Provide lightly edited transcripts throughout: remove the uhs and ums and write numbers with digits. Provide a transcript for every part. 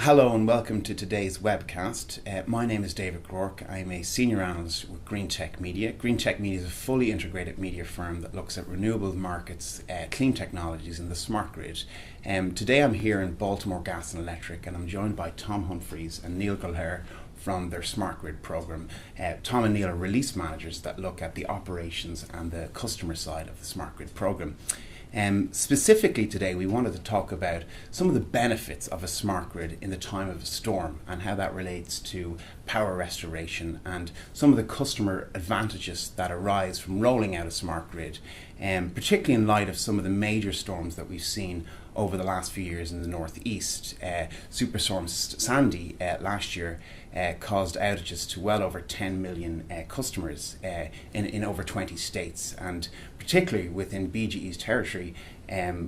Hello and welcome to today's webcast. My name is David Rourke. I'm a senior analyst with Green Tech Media. Green Tech Media is a fully integrated media firm that looks at renewable markets, clean technologies and the smart grid. Today I'm here in Baltimore Gas Electric and I'm joined by Tom Humphreys and Neil Gallagher from their smart grid program. Tom and Neil are release managers that look at the operations and the customer side of the smart grid program. Specifically today we wanted to talk about some of the benefits of a smart grid in the time of a storm and how that relates to power restoration and some of the customer advantages that arise from rolling out a smart grid, particularly in light of some of the major storms that we've seen over the last few years in the northeast. Superstorm Sandy last year caused outages to well over 10 million customers in over 20 states, and particularly within BG&E's territory,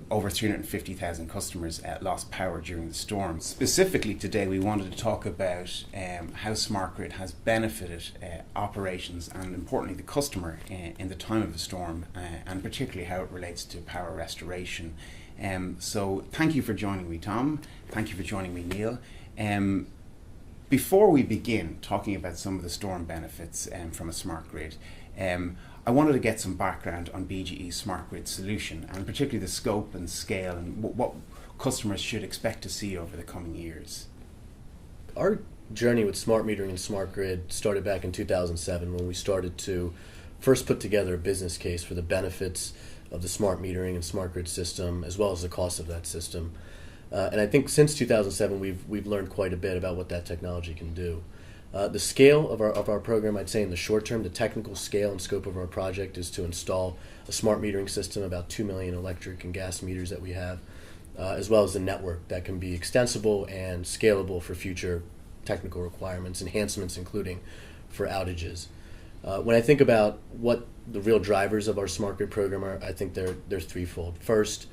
over 350,000 customers lost power during the storm. Specifically today we wanted to talk about how smart grid has benefited operations and importantly the customer in the time of a storm, and particularly how it relates to power restoration. So thank you for joining me, Tom. Thank you for joining me, Neil. Before we begin talking about some of the storm benefits from a smart grid, I wanted to get some background on BG&E's smart grid solution and particularly the scope and scale and what customers should expect to see over the coming years. Our journey with smart metering and smart grid started back in 2007 when we started to first put together a business case for the benefits of the smart metering and smart grid system as well as the cost of that system. And I think since 2007 we've learned quite a bit about what that technology can do. The scale of our program, I'd say in the short term, the technical scale and scope of our project is to install a smart metering system, about 2 million electric and gas meters that we have, as well as a network that can be extensible and scalable for future technical requirements, enhancements including for outages. When I think about what the real drivers of our smart grid program are, I think they're threefold. First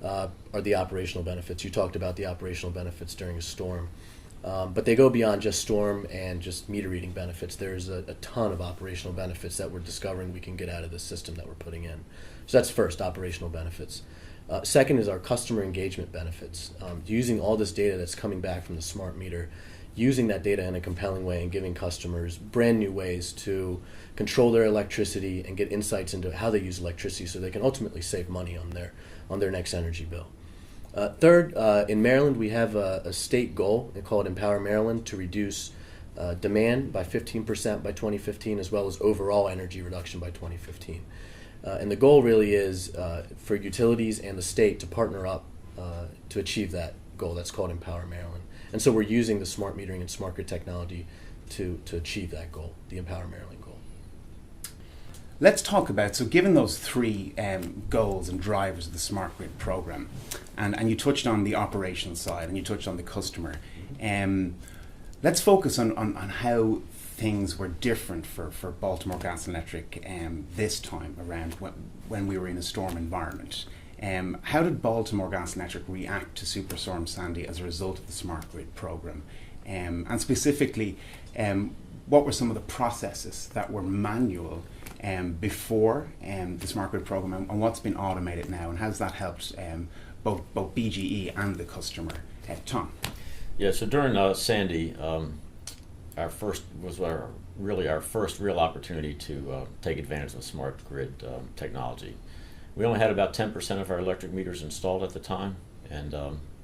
are the operational benefits. You talked about the operational benefits during a storm. But they go beyond just storm and just meter reading benefits. There's a ton of operational benefits that we're discovering we can get out of this system that we're putting in. So that's first, operational benefits. Second is our customer engagement benefits. Using all this data that's coming back from the smart meter, using that data in a compelling way and giving customers brand new ways to control their electricity and get insights into how they use electricity so they can ultimately save money on their next energy bill. Third, in Maryland, we have a state goal called Empower Maryland to reduce demand by 15% by 2015, as well as overall energy reduction by 2015. And the goal really is for utilities and the state to partner up to achieve that goal. That's called Empower Maryland. And so we're using the smart metering and smart grid technology to achieve that goal, the Empower Maryland goal. Let's talk about, so given those three goals and drivers of the smart grid program, and you touched on the operational side and you touched on the customer, let's focus on how things were different for Baltimore Gas Electric this time around when we were in a storm environment. How did Baltimore Gas Electric react to Superstorm Sandy as a result of the smart grid program? And specifically, what were some of the processes that were manual before the smart grid program, and what's been automated now, and how's that helped both BG&E and the customer? Tom? Yeah, so during Sandy, our first real opportunity to take advantage of smart grid technology. We only had about 10% of our electric meters installed at the time, and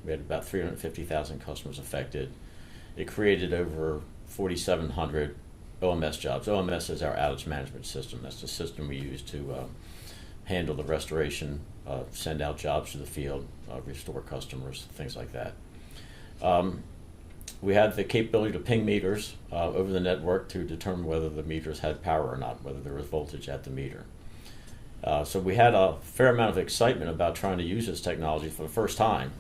we had about 350,000 customers affected. It created over 4,700 OMS jobs. OMS is our outage management system. That's the system we use to handle the restoration, send out jobs to the field, restore customers, things like that. We had the capability to ping meters over the network to determine whether the meters had power or not, whether there was voltage at the meter. So we had a fair amount of excitement about trying to use this technology for the first time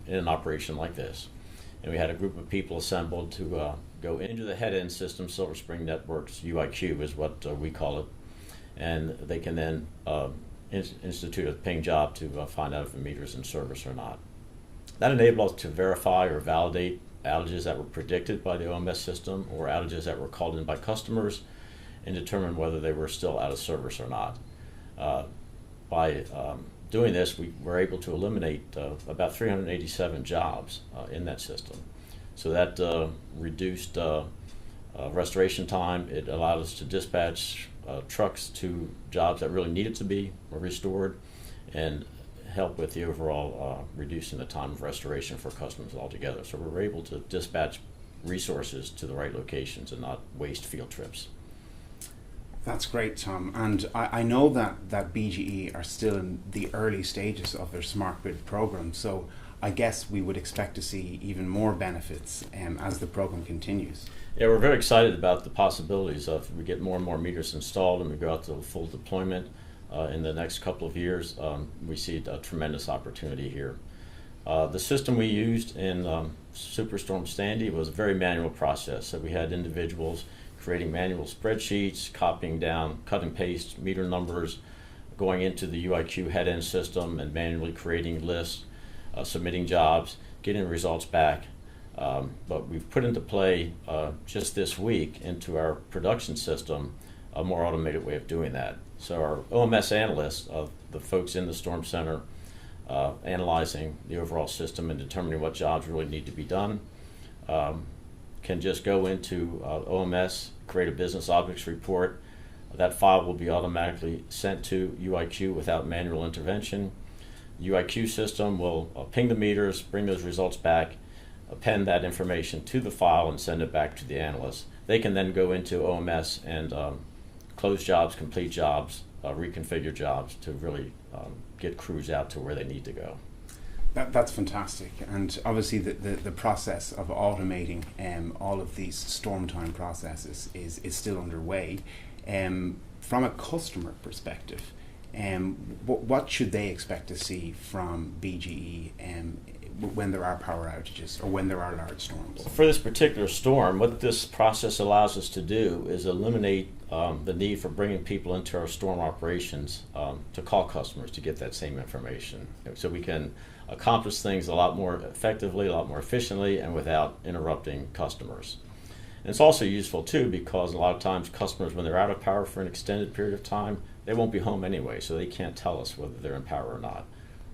in an operation like this. And we had a group of people assembled to go into the head-end system. Silver Spring Networks, UIQ is what we call it, and they can then institute a ping job to find out if the meter is in service or not. That enabled us to verify or validate outages that were predicted by the OMS system or outages that were called in by customers and determine whether they were still out of service or not. By doing this, we were able to eliminate about 387 jobs in that system. So that reduced restoration time. It allowed us to dispatch trucks to jobs that really needed to be restored, and help with the overall reducing the time of restoration for customers altogether. So we were able to dispatch resources to the right locations and not waste field trips. That's great, Tom. And I know that BGE are still in the early stages of their smart grid program, so I guess we would expect to see even more benefits as the program continues. Yeah, we're very excited about the possibilities of we get more and more meters installed and we go out to full deployment in the next couple of years. We see a tremendous opportunity here. The system we used in Superstorm Sandy was a very manual process. So we had individuals creating manual spreadsheets, copying down, cut and paste meter numbers, going into the UIQ head-end system and manually creating lists, submitting jobs, getting the results back. But we've put into play just this week into our production system a more automated way of doing that. So our OMS analysts, the folks in the Storm Center, analyzing the overall system and determining what jobs really need to be done, can just go into OMS, create a business objects report. That file will be automatically sent to UIQ without manual intervention. UIQ system will ping the meters, bring those results back, append that information to the file and send it back to the analysts. They can then go into OMS and close jobs, complete jobs, reconfigure jobs to really get crews out to where they need to go. That's fantastic, and obviously the process of automating all of these storm time processes is still underway. From a customer perspective, what should they expect to see from BGE when there are power outages or when there are large storms? For this particular storm, what this process allows us to do is eliminate the need for bringing people into our storm operations to call customers to get that same information. So we can accomplish things a lot more effectively, a lot more efficiently, and without interrupting customers. And it's also useful too because a lot of times customers, when they're out of power for an extended period of time, they won't be home anyway, so they can't tell us whether they're in power or not.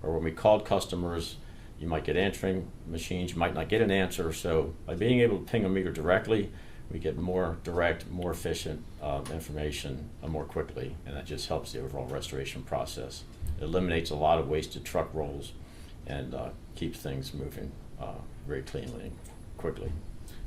Or when we called customers, you might get answering machines, you might not get an answer. So by being able to ping a meter directly, we get more direct, more efficient information more quickly, and that just helps the overall restoration process. It eliminates a lot of wasted truck rolls and keeps things moving very cleanly and quickly.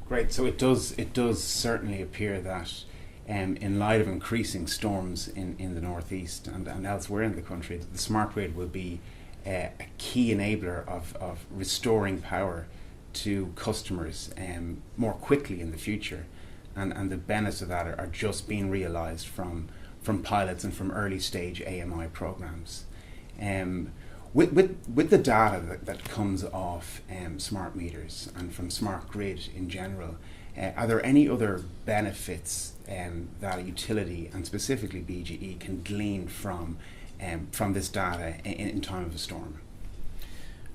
Great. So it does certainly appear that in light of increasing storms in the Northeast and elsewhere in the country, the smart grid will be a key enabler of restoring power to customers more quickly in the future, and the benefits of that are just being realised from pilots and from early stage AMI programs. With the data that comes off smart meters and from smart grid in general, are there any other benefits that a utility and specifically BGE can glean from this data in time of a storm?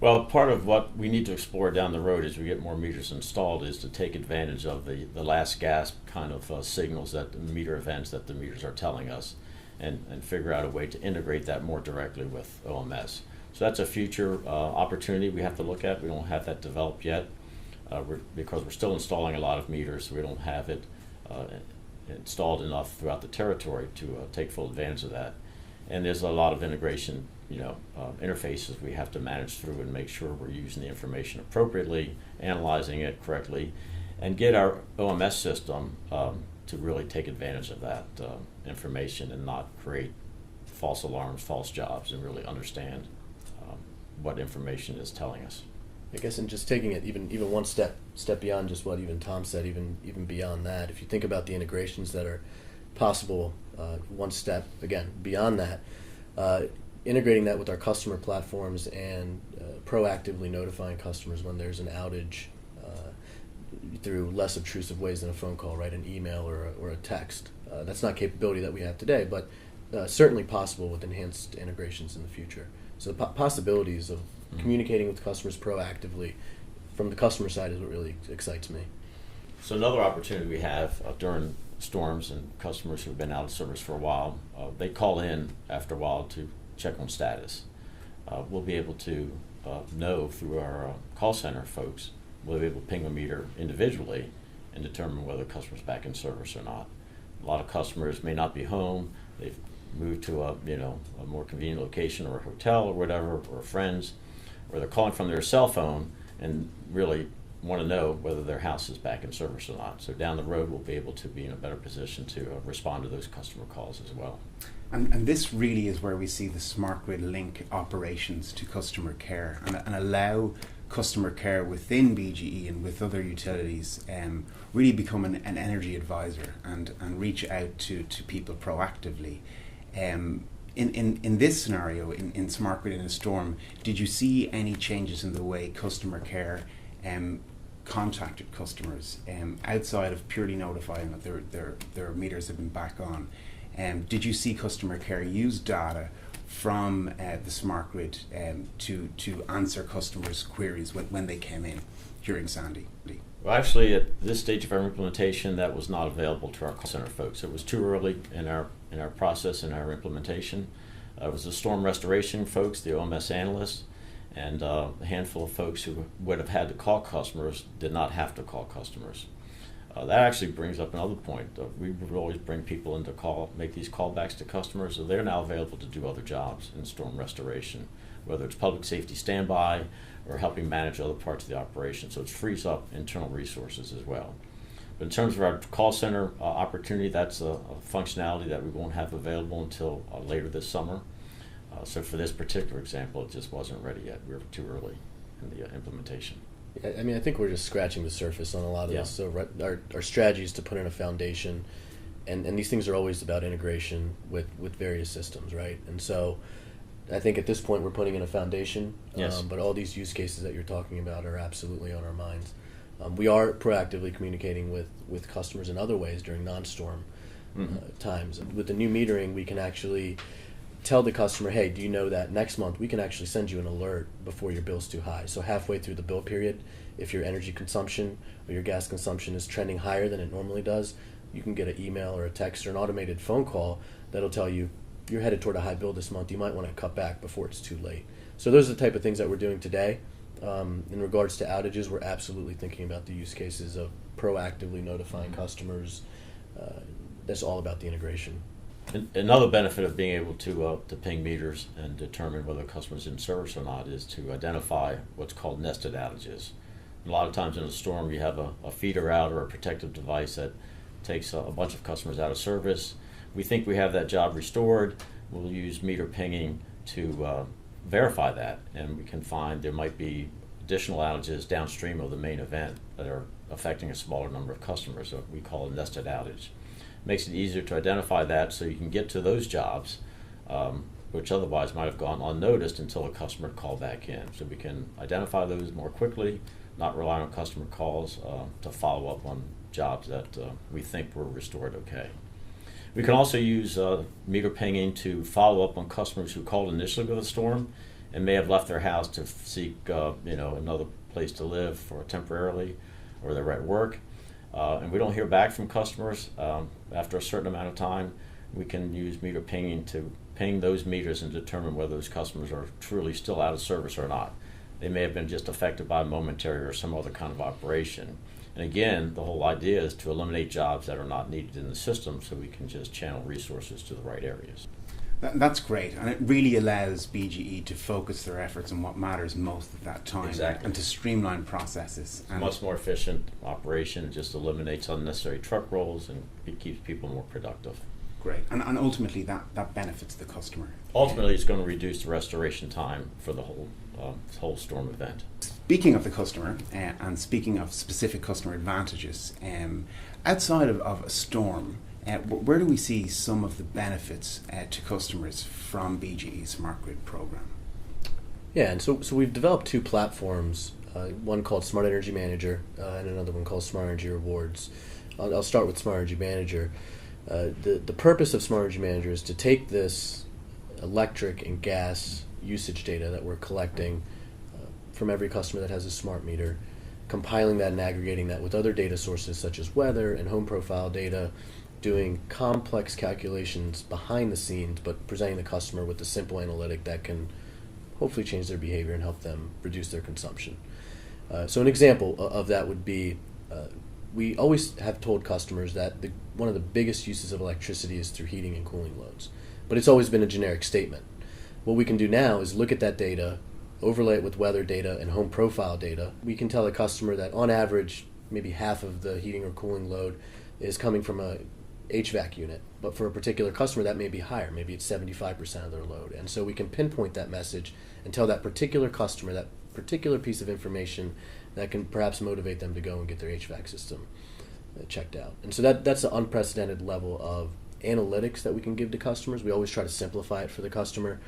Well, part of what we need to explore down the road as we get more meters installed is to take advantage of the last gasp kind of signals that the meter events that the meters are telling us, and figure out a way to integrate that more directly with OMS. So that's a future opportunity we have to look at. We don't have that developed yet because we're still installing a lot of meters, so we don't have it installed enough throughout the territory to take full advantage of that. And there's a lot of integration, interfaces we have to manage through and make sure we're using the information appropriately, analyzing it correctly, and get our OMS system to really take advantage of that information and not create false alarms, false jobs, and really understand what information is telling us. I guess, and just taking it even one step beyond just what even Tom said, even beyond that, if you think about the integrations that are possible, one step again beyond that, integrating that with our customer platforms and proactively notifying customers when there's an outage through less obtrusive ways than a phone call, right? An email or a text. That's not a capability that we have today, but certainly possible with enhanced integrations in the future. So the possibilities of communicating with customers proactively from the customer side is what really excites me. So another opportunity we have during storms and customers who've been out of service for a while, they call in after a while to check on status. We'll be able to know through our call center folks we'll be able to ping a meter individually and determine whether the customer's back in service or not. A lot of customers may not be home. They've moved to a more convenient location or a hotel or whatever, or friends, or they're calling from their cell phone and really want to know whether their house is back in service or not. So down the road, we'll be able to be in a better position to respond to those customer calls as well. And this really is where we see the smart grid link operations to customer care and allow customer care within BGE and with other utilities really become an energy advisor and reach out to people proactively. In this scenario, in smart grid in a storm, did you see any changes in the way customer care contacted customers outside of purely notifying that their meters have been back on? Did you see customer care use data from the smart grid to answer customers' queries when they came in during Sandy? Well, actually, at this stage of our implementation, that was not available to our call center folks. It was too early in our process, in our implementation. It was the storm restoration folks, the OMS analysts, and a handful of folks who would have had to call customers did not have to call customers. That actually brings up another point. We would always bring people in to make these callbacks to customers, so they're now available to do other jobs in storm restoration, whether it's public safety standby or helping manage other parts of the operation. So it frees up internal resources as well. But in terms of our call center opportunity, that's a functionality that we won't have available until later this summer. So for this particular example, it just wasn't ready yet. We were too early in the implementation. I mean, I think we're just scratching the surface on a lot of this. So our strategy is to put in a foundation, and these things are always about integration with various systems, right? And so I think at this point we're putting in a foundation, yes. But all these use cases that you're talking about are absolutely on our minds. We are proactively communicating with customers in other ways during non-storm times. With the new metering, we can actually tell the customer, hey, do you know that next month we can actually send you an alert before your bill's too high? So halfway through the bill period, if your energy consumption or your gas consumption is trending higher than it normally does, you can get an email or a text or an automated phone call that'll tell you you're headed toward a high bill this month. You might want to cut back before it's too late. So those are the type of things that we're doing today. In regards to outages, we're absolutely thinking about the use cases of proactively notifying customers. That's all about the integration. Another benefit of being able to ping meters and determine whether a customer's in service or not is to identify what's called nested outages. A lot of times in a storm, you have a feeder out or a protective device that takes a bunch of customers out of service. We think we have that job restored. We'll use meter pinging to verify that, and we can find there might be additional outages downstream of the main event that are affecting a smaller number of customers, so we call a nested outage. Makes it easier to identify that so you can get to those jobs, which otherwise might have gone unnoticed until a customer called back in. So we can identify those more quickly, not rely on customer calls to follow up on jobs that we think were restored okay. We can also use meter pinging to follow up on customers who called initially with a storm and may have left their house to seek another place to live for temporarily, or they're at work. And we don't hear back from customers after a certain amount of time. We can use meter pinging to ping those meters and determine whether those customers are truly still out of service or not. They may have been just affected by a momentary or some other kind of operation. And again, the whole idea is to eliminate jobs that are not needed in the system so we can just channel resources to the right areas. That's great, and it really allows BGE to focus their efforts on what matters most at that time. Exactly. And to streamline processes. It's a much more efficient operation. It just eliminates unnecessary truck rolls and it keeps people more productive. Great, and ultimately that benefits the customer. Ultimately, it's going to reduce the restoration time for the whole storm event. Speaking of the customer, and speaking of specific customer advantages, outside of a storm, where do we see some of the benefits to customers from BGE's Smart Grid program? Yeah, and so we've developed two platforms, one called Smart Energy Manager and another one called Smart Energy Rewards. I'll start with Smart Energy Manager. The purpose of Smart Energy Manager is to take this electric and gas usage data that we're collecting from every customer that has a smart meter, compiling that and aggregating that with other data sources such as weather and home profile data, doing complex calculations behind the scenes, but presenting the customer with a simple analytic that can hopefully change their behavior and help them reduce their consumption. So an example of that would be, we always have told customers that one of the biggest uses of electricity is through heating and cooling loads. But it's always been a generic statement. What we can do now is look at that data, overlay it with weather data and home profile data. We can tell a customer that on average, maybe half of the heating or cooling load is coming from a HVAC unit. But for a particular customer, that may be higher. Maybe it's 75% of their load. And so we can pinpoint that message and tell that particular customer that particular piece of information that can perhaps motivate them to go and get their HVAC system checked out. And so that's an unprecedented level of analytics that we can give to customers. We always try to simplify it for the customer,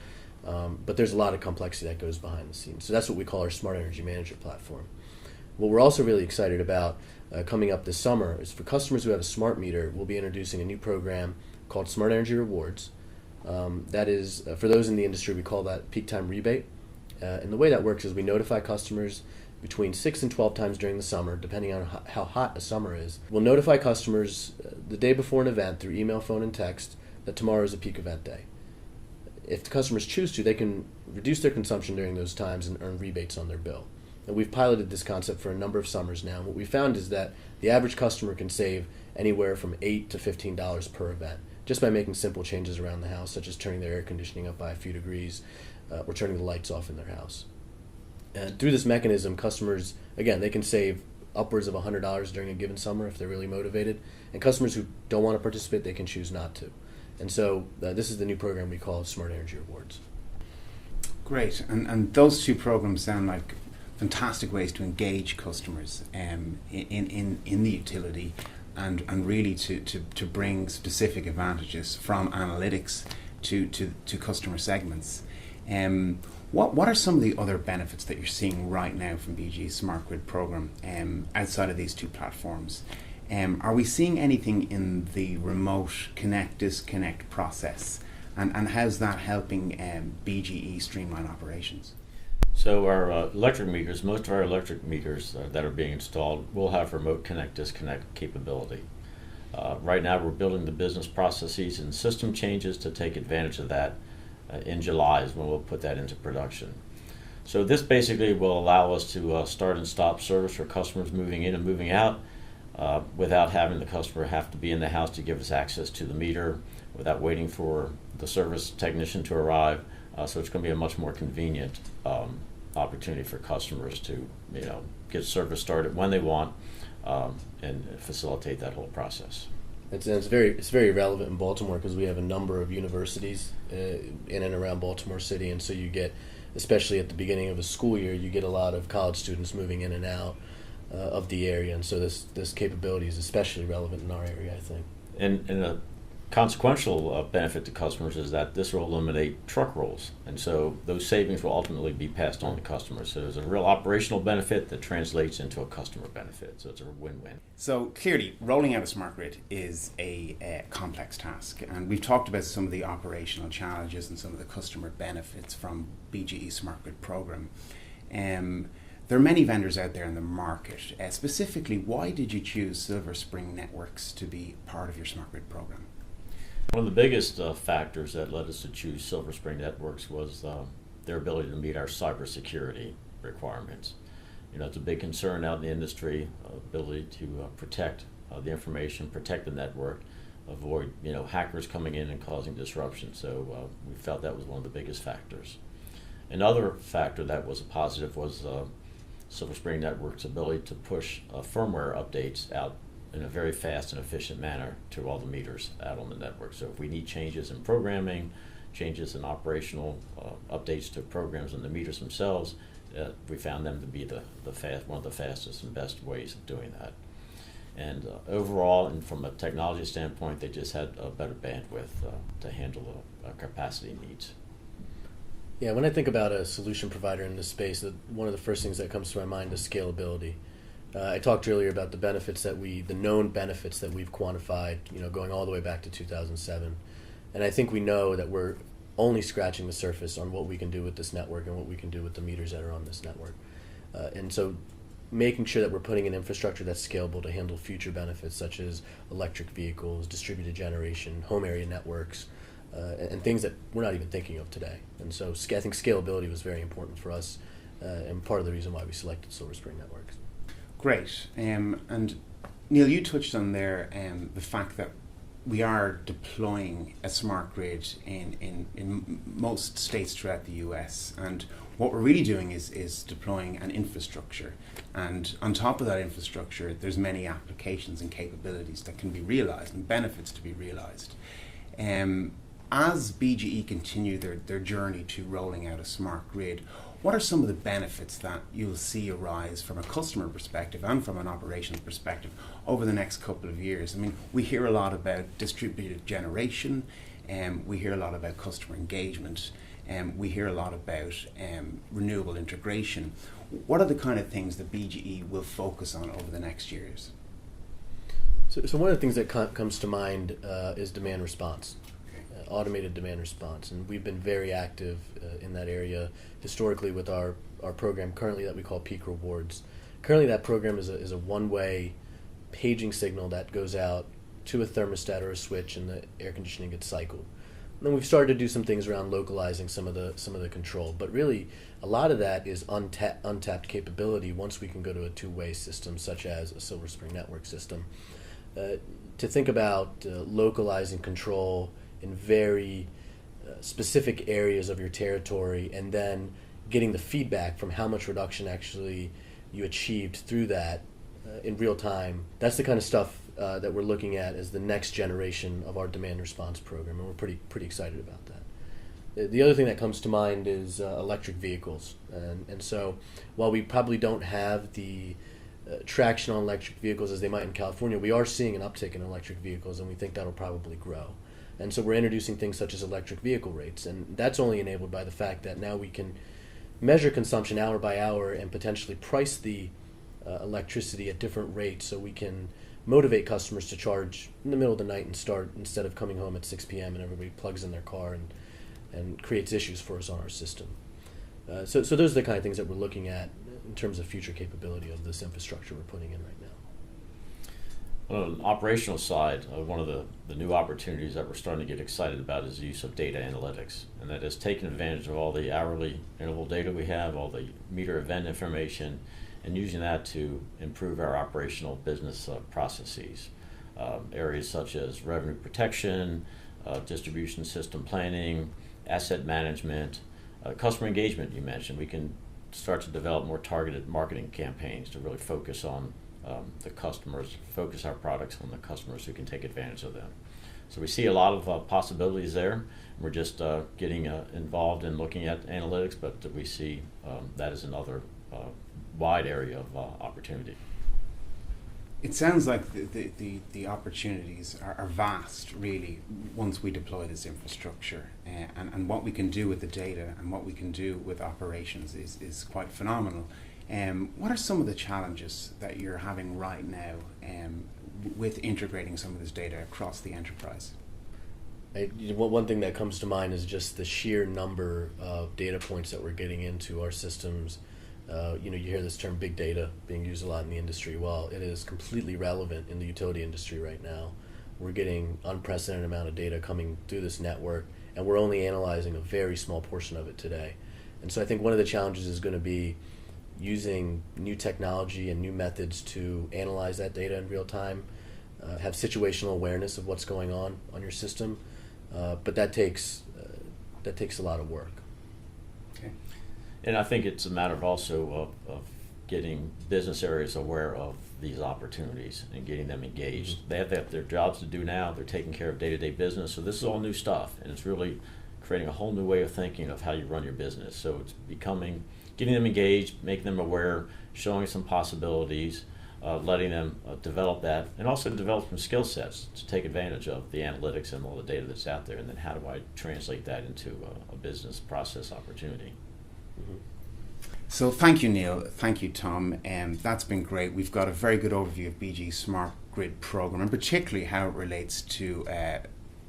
but there's a lot of complexity that goes behind the scenes. So that's what we call our Smart Energy Manager platform. What we're also really excited about coming up this summer is for customers who have a smart meter, we'll be introducing a new program called Smart Energy Rewards. That is, for those in the industry, we call that peak time rebate. And the way that works is we notify customers between 6 and 12 times during the summer, depending on how hot a summer is. We'll notify customers the day before an event through email, phone, and text that tomorrow is a peak event day. If the customers choose to, they can reduce their consumption during those times and earn rebates on their bill. And we've piloted this concept for a number of summers now. And what we found is that the average customer can save anywhere from $8 to $15 per event, just by making simple changes around the house, such as turning their air conditioning up by a few degrees or turning the lights off in their house. And through this mechanism, customers, again, they can save upwards of $100 during a given summer if they're really motivated. And customers who don't want to participate, they can choose not to. And so this is the new program we call Smart Energy Rewards. Great. And those two programs sound like fantastic ways to engage customers in the utility and really to bring specific advantages from analytics to customer segments. What are some of the other benefits that you're seeing right now from BG's Smart Grid program outside of these two platforms? Are we seeing anything in the remote connect-disconnect process? And how's that helping BGE streamline operations? So our electric meters, most of our electric meters that are being installed will have remote connect-disconnect capability. Right now we're building the business processes and system changes to take advantage of that. In July is when we'll put that into production. So this basically will allow us to start and stop service for customers moving in and moving out without having the customer have to be in the house to give us access to the meter, without waiting for the service technician to arrive. So it's going to be a much more convenient opportunity for customers to get service started when they want and facilitate that whole process. It's very relevant in Baltimore because we have a number of universities in and around Baltimore City, and so you get, especially at the beginning of a school year, you get a lot of college students moving in and out of the area, and so this capability is especially relevant in our area, I think. And a consequential benefit to customers is that this will eliminate truck rolls, and so those savings will ultimately be passed on to customers. So there's a real operational benefit that translates into a customer benefit, so it's a win-win. So clearly, rolling out a smart grid is a complex task, and we've talked about some of the operational challenges and some of the customer benefits from BGE Smart Grid program. There are many vendors out there in the market. Specifically, why did you choose Silver Spring Networks to be part of your Smart Grid program? One of the biggest factors that led us to choose Silver Spring Networks was their ability to meet our cybersecurity requirements. It's a big concern out in the industry, ability to protect the information, protect the network, avoid hackers coming in and causing disruption. So we felt that was one of the biggest factors. Another factor that was a positive was Silver Spring Network's ability to push firmware updates out in a very fast and efficient manner to all the meters out on the network. So if we need changes in programming, changes in operational updates to programs on the meters themselves, we found them to be one of the fastest and best ways of doing that. And overall, and from a technology standpoint, they just had a better bandwidth to handle capacity needs. Yeah, when I think about a solution provider in this space, one of the first things that comes to my mind is scalability. I talked earlier about the known benefits that we've quantified, going all the way back to 2007. And I think we know that we're only scratching the surface on what we can do with this network and what we can do with the meters that are on this network. And so making sure that we're putting in infrastructure that's scalable to handle future benefits such as electric vehicles, distributed generation, home area networks, and things that we're not even thinking of today. And so I think scalability was very important for us and part of the reason why we selected Silver Spring Networks. Great. And Neil, you touched on there the fact that we are deploying a smart grid in most states throughout the US, and what we're really doing is deploying an infrastructure, and on top of that infrastructure there's many applications and capabilities that can be realized and benefits to be realized. As BGE continue their journey to rolling out a smart grid, what are some of the benefits that you'll see arise from a customer perspective and from an operations perspective over the next couple of years? I mean, we hear a lot about distributed generation, and we hear a lot about customer engagement, and we hear a lot about renewable integration. What are the kind of things that BGE will focus on over the next years? So one of the things that comes to mind is demand response. Automated demand response, and we've been very active in that area historically with our program currently that we call Peak Rewards. Currently that program is a one-way paging signal that goes out to a thermostat or a switch, and the air conditioning gets cycled. And then we've started to do some things around localizing some of the control, but really a lot of that is untapped capability once we can go to a two-way system such as a Silver Spring Network system. To think about localizing control in very specific areas of your territory, and then getting the feedback from how much reduction actually you achieved through that in real time. That's the kind of stuff that we're looking at as the next generation of our demand response program, and we're pretty excited about that. The other thing that comes to mind is electric vehicles, and so while we probably don't have the traction on electric vehicles as they might in California, we are seeing an uptick in electric vehicles, and we think that'll probably grow. And so we're introducing things such as electric vehicle rates, and that's only enabled by the fact that now we can measure consumption hour by hour and potentially price the electricity at different rates, so we can motivate customers to charge in the middle of the night and start instead of coming home at 6 p.m. and everybody plugs in their car and creates issues for us on our system. So those are the kind of things that we're looking at in terms of future capability of this infrastructure we're putting in right now. On an operational side, one of the new opportunities that we're starting to get excited about is the use of data analytics, and that is taking advantage of all the hourly interval data we have, all the meter event information, and using that to improve our operational business processes. Areas such as revenue protection, distribution system planning, asset management, customer engagement you mentioned. We can start to develop more targeted marketing campaigns to really focus on the customers, focus our products on the customers who can take advantage of them. So we see a lot of possibilities there. We're just getting involved in looking at analytics, but we see that as another wide area of opportunity. It sounds like the opportunities are vast, really, once we deploy this infrastructure. And what we can do with the data and what we can do with operations is quite phenomenal. What are some of the challenges that you're having right now with integrating some of this data across the enterprise? One thing that comes to mind is just the sheer number of data points that we're getting into our systems. You hear this term big data being used a lot in the industry. Well, it is completely relevant in the utility industry right now. We're getting unprecedented amount of data coming through this network, and we're only analyzing a very small portion of it today. And so I think one of the challenges is going to be using new technology and new methods to analyze that data in real time, have situational awareness of what's going on your system, but that takes a lot of work. Okay. And I think it's a matter of also of getting business areas aware of these opportunities and getting them engaged. Mm-hmm. They have their jobs to do now. They're taking care of day-to-day business, so this is all new stuff, and it's really creating a whole new way of thinking of how you run your business. So it's getting them engaged, making them aware, showing some possibilities, letting them develop that, and also develop some skill sets to take advantage of the analytics and all the data that's out there, and then how do I translate that into a business process opportunity. Mm-hmm. So thank you, Neil. Thank you, Tom. That's been great. We've got a very good overview of BG's Smart Grid program, and particularly how it relates to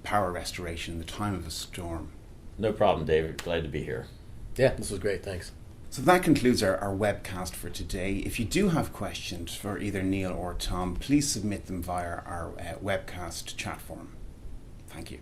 power restoration in the time of a storm. No problem, David. Glad to be here. Yeah, this was great. Thanks. So that concludes our webcast for today. If you do have questions for either Neil or Tom, please submit them via our webcast chat forum. Thank you.